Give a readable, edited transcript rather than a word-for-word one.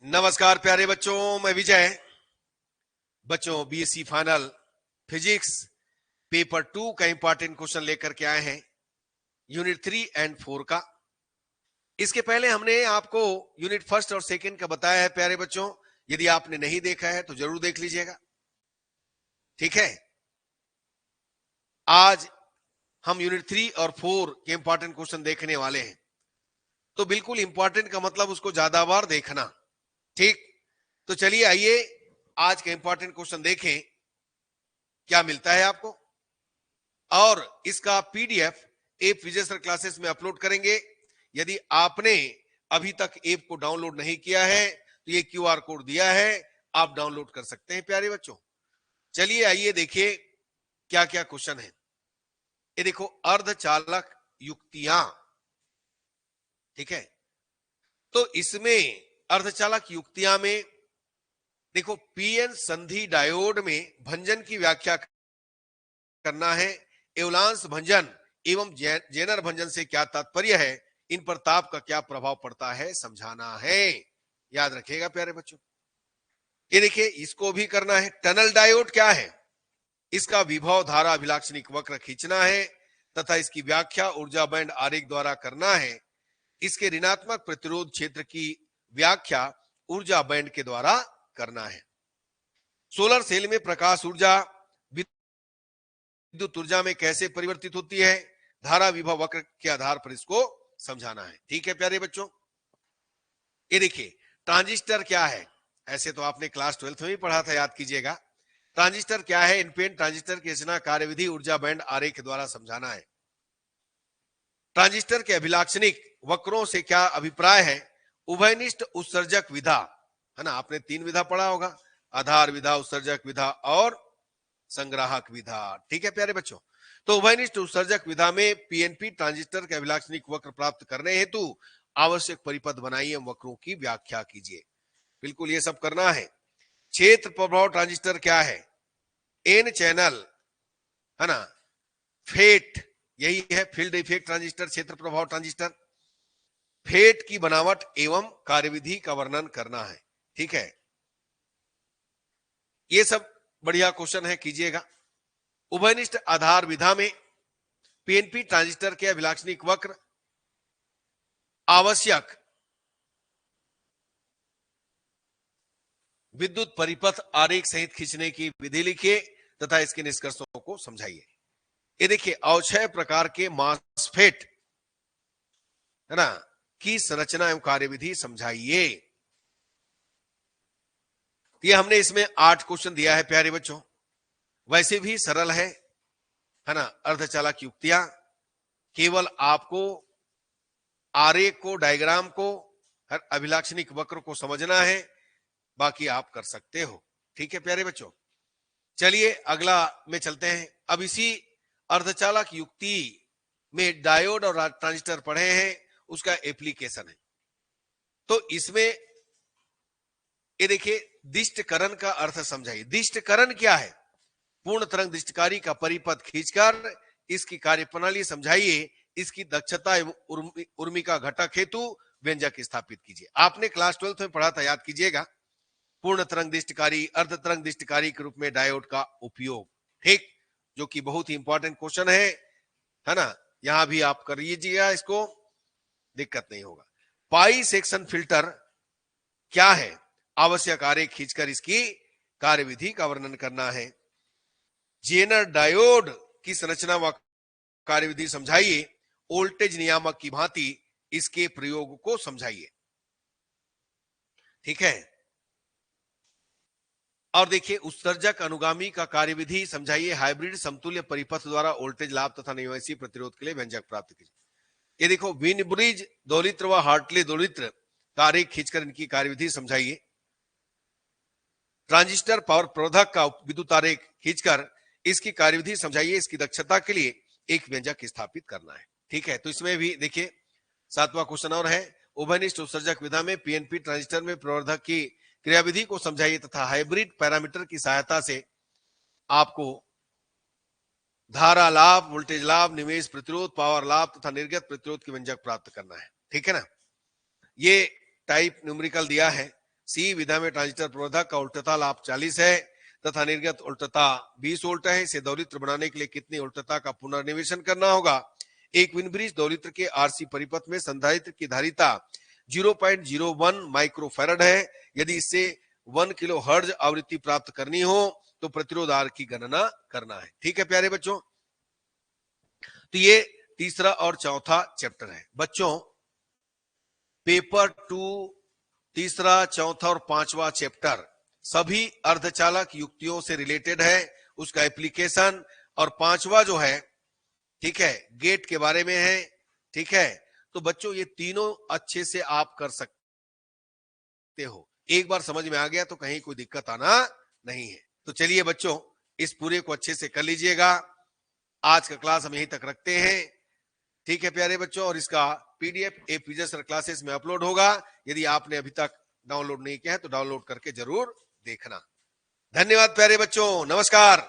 नमस्कार प्यारे बच्चों, मैं विजय। बच्चों, बीएससी फाइनल फिजिक्स पेपर 2 का इंपॉर्टेंट क्वेश्चन लेकर के आए हैं, यूनिट 3 एंड 4 का। इसके पहले हमने आपको यूनिट फर्स्ट और सेकंड का बताया है प्यारे बच्चों। यदि आपने नहीं देखा है तो जरूर देख लीजिएगा, ठीक है। आज हम यूनिट 3 और 4 के इंपॉर्टेंट क्वेश्चन देखने वाले हैं। तो बिल्कुल इंपॉर्टेंट का मतलब उसको ज्यादा बार देखना, ठीक। तो चलिए आइए आज के इंपॉर्टेंट क्वेश्चन देखें, क्या मिलता है आपको। और इसका पीडीएफ एप विजय सर क्लासेस में अपलोड करेंगे। यदि आपने अभी तक ऐप को डाउनलोड नहीं किया है तो ये क्यूआर कोड दिया है, आप डाउनलोड कर सकते हैं प्यारे बच्चों। चलिए आइए देखिए क्या क्या क्वेश्चन है। ये देखो, अर्धचालक युक्तियां, ठीक है। तो इसमें अर्धचालक युक्तियां में देखो, पीएन संधि डायोड में भंजन की व्याख्या करना है। एवलांस भंजन एवं जेनर भंजन से क्या तात्पर्य है, इन पर ताप का क्या प्रभाव पड़ता है, समझाना है। याद रखिएगा प्यारे बच्चों। ये देखिए, इसको भी करना है। टनल डायोड क्या है, इसका विभव धारा अभिलाक्षणिक वक्र खींचना है तथा इसकी व्याख्या ऊर्जा बैंड आरेख द्वारा करना है। इसके ऋणात्मक प्रतिरोध क्षेत्र की व्याख्या ऊर्जा बैंड के द्वारा करना है। सोलर सेल में प्रकाश ऊर्जा विद्युत ऊर्जा में कैसे परिवर्तित होती है, धारा विभव वक्र के आधार पर इसको समझाना है, ठीक है प्यारे बच्चों। ये देखिए, ट्रांजिस्टर क्या है, ऐसे तो आपने क्लास 12th में ही पढ़ा था, याद कीजिएगा। ट्रांजिस्टर क्या है, इनपेन ट्रांजिस्टर की रचना कार्यविधि ऊर्जा बैंड आरेख द्वारा समझाना है। ट्रांजिस्टर के अभिलाक्षणिक वक्रों से क्या अभिप्राय है, उभयनिष्ठ उत्सर्जक विधा, है ना। आपने 3 विधा पढ़ा होगा, आधार विधा, उत्सर्जक विधा और संग्राहक विधा, ठीक है प्यारे बच्चों। तो उभयनिष्ठ उत्सर्जक विधा में पीएनपी ट्रांजिस्टर के अभिलाक्षणिक वक्र प्राप्त करने हेतु आवश्यक परिपथ बनाइए, वक्रों की व्याख्या कीजिए। बिल्कुल ये सब करना है। क्षेत्र प्रभाव ट्रांजिस्टर क्या है, एन चैनल, है ना। फेट, यही है फील्ड इफेक्ट ट्रांजिस्टर, क्षेत्र प्रभाव ट्रांजिस्टर। फेट की बनावट एवं कार्यविधि का वर्णन करना है, ठीक है। ये सब बढ़िया क्वेश्चन है, कीजिएगा। उभयनिष्ठ आधार विधा में पीएनपी ट्रांजिस्टर के अभिलाक्षणिक वक्र आवश्यक विद्युत परिपथ आरेख सहित खींचने की विधि लिखिए तथा इसके निष्कर्षों को समझाइए। ये देखिए, अवक्षय प्रकार के मॉसफेट, है ना, की संरचना एवं कार्यविधि समझाइए। ये हमने इसमें 8 क्वेश्चन दिया है प्यारे बच्चों, वैसे भी सरल है ना। अर्धचालक युक्तियां, केवल आपको आरेख को, डायग्राम को, हर अभिलाक्षणिक वक्र को समझना है, बाकी आप कर सकते हो, ठीक है प्यारे बच्चों। चलिए अगला में चलते हैं। अब इसी अर्धचालक युक्ति में डायोड और ट्रांजिस्टर पढ़े हैं, उसका एप्लीकेशन है। तो इसमें ये देखिए, दिष्टकरण का अर्थ समझाइए। दिष्टकरण क्या है, पूर्ण तरंग दिष्टकारी का परिपथ खींचकर इसकी कार्यप्रणाली समझाइए, इसकी दक्षता एवं उर्मिका घटक हेतु व्यंजक स्थापित कीजिए। आपने क्लास 12th में पढ़ा था, याद कीजिएगा। पूर्ण तरंग दिष्टकारी, अर्ध तरंग दिष्टकारी के रूप में डायोड का उपयोग, ठीक, जो कि बहुत ही इंपॉर्टेंट क्वेश्चन है ना। यहां भी आप कर लीजिएगा, इसको दिक्कत नहीं होगा। पाई सेक्शन फिल्टर क्या है, आवश्यक आरेख खींचकर इसकी कार्यविधि का वर्णन करना है। जेनर डायोड की संरचना व कार्यविधि समझाइए, वोल्टेज नियामक की भांति इसके प्रयोग को समझाइए, ठीक है। और देखिए, उत्सर्जक अनुगामी का कार्यविधि समझाइए, हाइब्रिड समतुल्य परिपथ द्वारा वोल्टेज लाभ तथा निवासी प्रतिरोध के लिए व्यंजक प्राप्त कीजिए। ये देखो, विनब्रिज दोलित्र व हार्टले दोलित्र का आरेख खींचकर इनकी कार्यविधि समझाइए। ट्रांजिस्टर पावर प्रवर्धक का विद्युत आरेख खींचकर इसकी कार्यविधि समझाइए, इसकी दक्षता के लिए एक व्यंजक स्थापित करना है, ठीक है। तो इसमें भी देखिए 7वां क्वेश्चन और है, उभयनिष्ठ उत्सर्जक विधा में पीएनपी ट्रांजिस्टर में प्रवर्धक की क्रियाविधि को समझाइए तथा हाइब्रिड पैरामीटर की सहायता से आपको धारा लाभ, वोल्टेज लाभ, निवेश प्रतिरोध, पावर लाभ तथा निर्गत प्रतिरोध के व्यंजक प्राप्त करना है, ठीक है ना। ये टाइप न्यूमेरिकल दिया है, सी विधा में ट्रांजिस्टर प्रवर्धक का उल्टता लाभ 40 है तथा निर्गत उल्टता 20 वोल्ट है। इसे दोलित्र बनाने के लिए कितनी उल्टता का पुनर्निवेशन करना होगा। एक विनब्रिज दोलित्र के आरसी परिपथ में संधारित्र की धारिता 0.01 माइक्रोफैरड है। यदि इससे 1 किलो हर्ट्ज आवृत्ति प्राप्त करनी हो तो प्रतिरोध आर की गणना करना है। ठीक है प्यारे बच्चों, तो ये तीसरा और चौथा चैप्टर है। बच्चों पेपर 2 तीसरा, चौथा और पांचवा चैप्टर सभी अर्धचालक युक्तियों से रिलेटेड है, उसका एप्लीकेशन, और पांचवा जो है, ठीक है, गेट के बारे में है। ठीक है, तो बच्चों ये तीनों अच्छे से आप कर सकते हो। एक बार समझ में आ गया तो कहीं कोई दिक्कत आना नहीं है। तो चलिए बच्चों इस पूरे को अच्छे से कर लीजिएगा। आज का क्लास हम यहीं तक रखते हैं। ठीक है प्यारे बच्चों, और इसका पीडीएफ एपीजे सर क्लासेस में अपलोड होगा। यदि आपने अभी तक डाउनलोड नहीं किया है तो डाउनलोड करके जरूर देखना। धन्यवाद प्यारे बच्चों, नमस्कार।